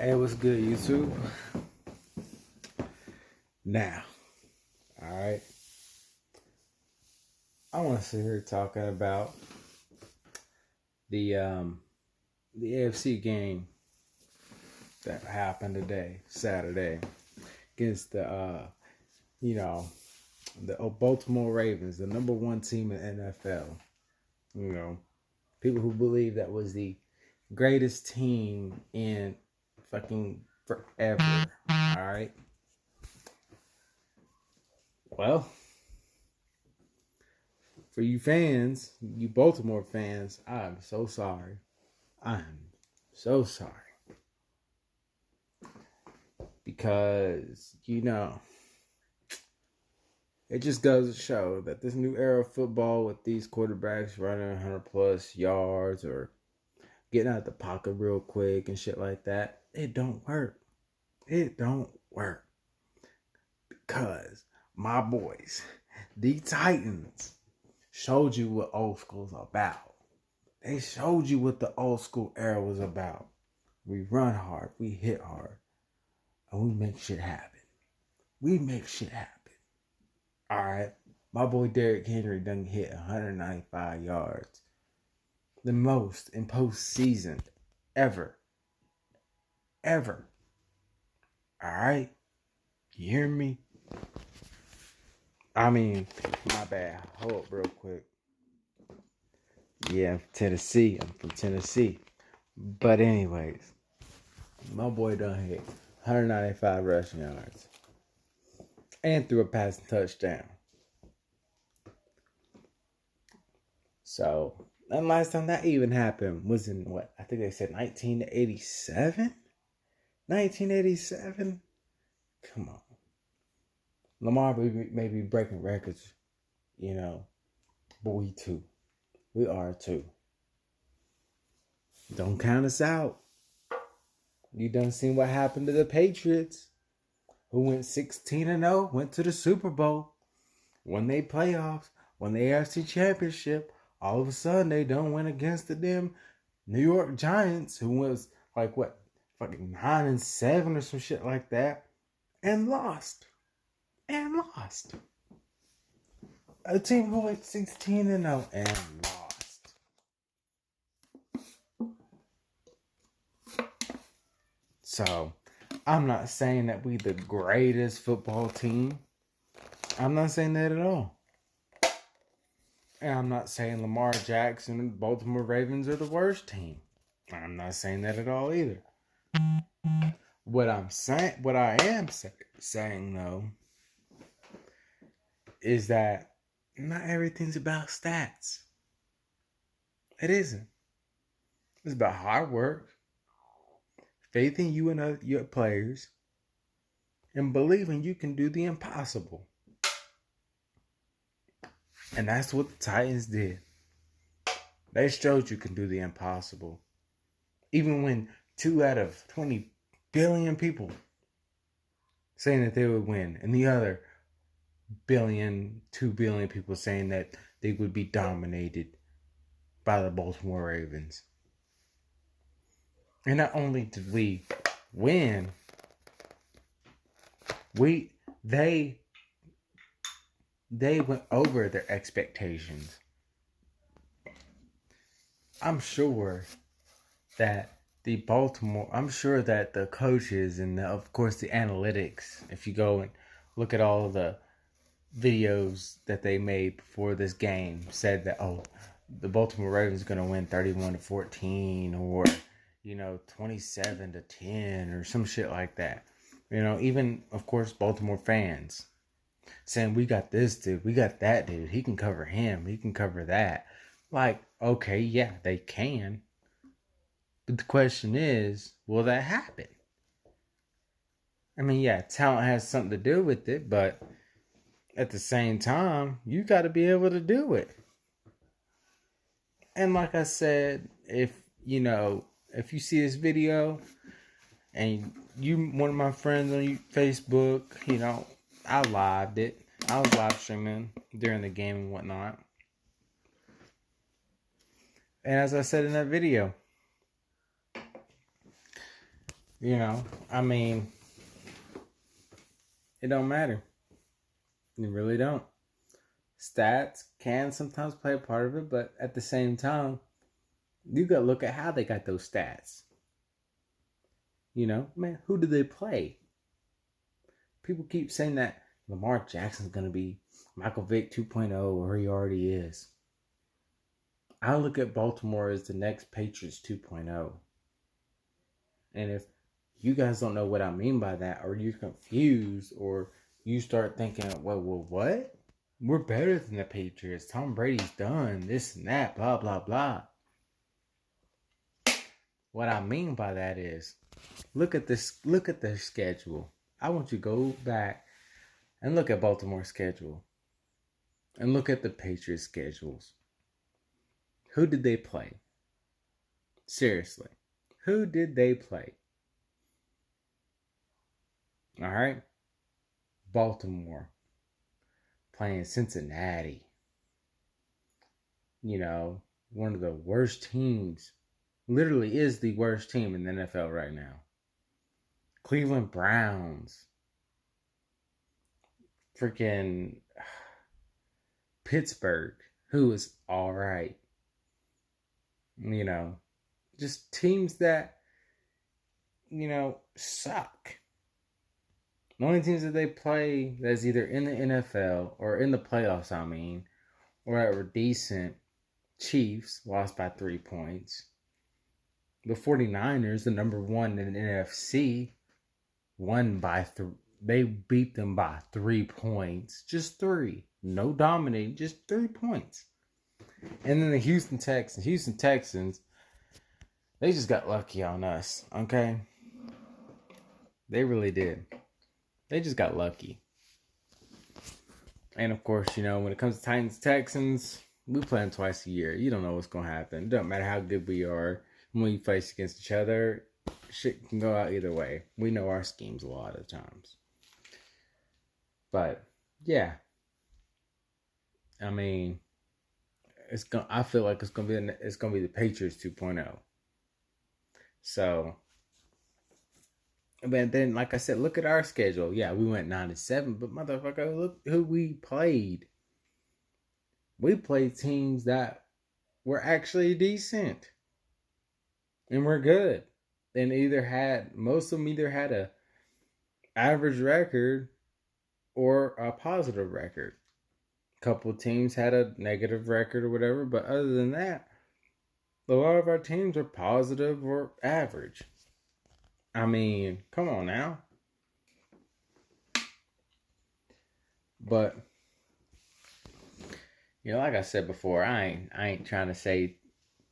Hey, what's good, YouTube? Now, all right, I want to sit here talking about the the AFC game that happened today, Saturday, against you know, the Baltimore Ravens, the number one team in NFL. You know, people who believe that was the greatest team in fucking forever. All right. Well, for you fans, you Baltimore fans, I'm so sorry. I'm so sorry. Because, it just goes to show that this new era of football with these quarterbacks running 100 plus yards or getting out of the pocket real quick and shit like that, it don't work. It don't work. Because my boys, the Titans, showed you what old school's about. They showed you what the old school era was about. We run hard, we hit hard, and we make shit happen. We make shit happen. All right. My boy Derrick Henry done hit 195 yards. The most in postseason ever. Ever. All right. You hear me? I mean, my bad. Hold up real quick. Yeah, I'm from Tennessee. But anyways, my boy done hit 195 rushing yards. And threw a passing touchdown. So, and last time that even happened was in what? I think they said 1987? 1987? Come on. Lamar may be breaking records, but we too. We are too. Don't count us out. You done seen what happened to the Patriots, who went 16-0, went to the Super Bowl, won they playoffs, won the AFC Championship. All of a sudden, they don't win against the damn New York Giants, who was like what, fucking 9-7 or some shit like that, and lost. A team who went 16-0 and lost. So, I'm not saying that we the greatest football team. I'm not saying that at all. And I'm not saying Lamar Jackson and Baltimore Ravens are the worst team. I'm not saying that at all either. What I am saying though, is that not everything's about stats. It isn't. It's about hard work, faith in you and your players, and believing you can do the impossible. And that's what the Titans did. They showed you can do the impossible. Even when 2 out of 20 billion people saying that they would win, and the other 2 billion people saying that they would be dominated by the Baltimore Ravens. And not only did we win, they went over their expectations. I'm sure that the coaches and of course the analytics, if you go and look at all the videos that they made before this game, said that, the Baltimore Ravens are going to win 31-14 or 27-10 or some shit like that. Even of course Baltimore fans saying, we got this dude, we got that dude, he can cover him, he can cover that. Like, okay, yeah, they can. But the question is, will that happen? I mean, yeah, talent has something to do with it, but at the same time, you got to be able to do it. And like I said, if you see this video and you one of my friends on Facebook, I lived it. I was live streaming during the game and whatnot. And as I said in that video, You know, I mean, it don't matter. It really don't. Stats can sometimes play a part of it, but at the same time, you gotta look at how they got those stats. You know, man, who do they play? People keep saying that Lamar Jackson's gonna be Michael Vick 2.0, or he already is. I look at Baltimore as the next Patriots 2.0. And if you guys don't know what I mean by that, or you're confused, or you start thinking, well, what? We're better than the Patriots. Tom Brady's done this and that, blah, blah, blah. What I mean by that is, look at their schedule. I want you to go back and look at Baltimore's schedule. And look at the Patriots' schedules. Who did they play? Seriously. Who did they play? All right. Baltimore playing Cincinnati. You know, one of the worst teams. Literally is the worst team in the NFL right now. Cleveland Browns. Freaking Pittsburgh, who is all right. You know, just teams that, you know, suck. The only teams that they play that's either in the NFL or in the playoffs, I mean, or that were decent, Chiefs, lost by 3 points. The 49ers, the number one in the NFC, won by they beat them by 3 points. Just 3. No dominating, just 3 points. And then the Houston Texans, they just got lucky on us, okay? They really did. They just got lucky. And of course, you know, when it comes to Titans, Texans, we play them twice a year. You don't know what's going to happen. It doesn't matter how good we are. When we face against each other, shit can go out either way. We know our schemes a lot of times. But, yeah. I mean, I feel like it's gonna be the Patriots 2.0. So, but then, like I said, look at our schedule. Yeah, we went 9-7, but motherfucker, look who we played. We played teams that were actually decent, and we're good. And most of them either had a average record or a positive record. Couple teams had a negative record or whatever, but other than that, a lot of our teams are positive or average. I mean, come on now. But, you know, like I said before, I ain't trying to say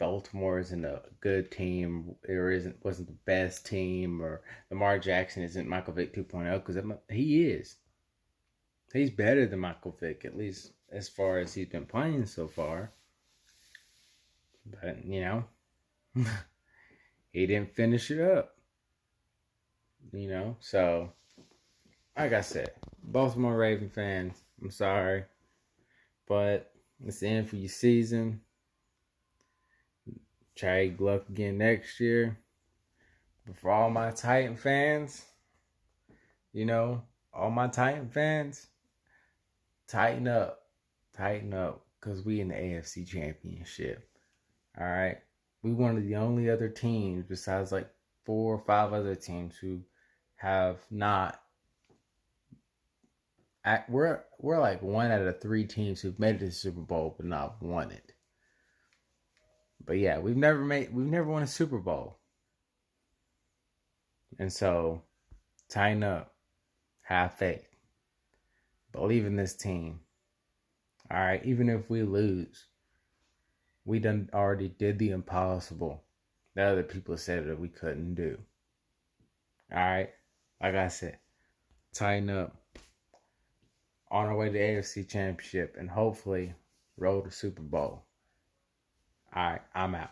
Baltimore isn't a good team or wasn't the best team, or Lamar Jackson isn't Michael Vick 2.0, because he is. He's better than Michael Vick, at least as far as he's been playing so far. But, you know, he didn't finish it up. You know, so, like I said, Baltimore Ravens fans, I'm sorry. But it's the end for your season. Try your luck again next year. But for all my Titan fans, you know, all my Titan fans, tighten up. Tighten up. Because we in the AFC Championship. Alright? We one of the only other teams besides like 4 or 5 other teams who have not. We're like 1 out of 3 teams who've made it to the Super Bowl but not won it. But yeah, we've never won a Super Bowl. And so, tighten up. Have faith. Believe in this team. Alright, even if we lose, we done already did the impossible that other people said that we couldn't do. Alright, like I said, tighten up. On our way to the AFC Championship and hopefully roll to Super Bowl. Alright, I'm out.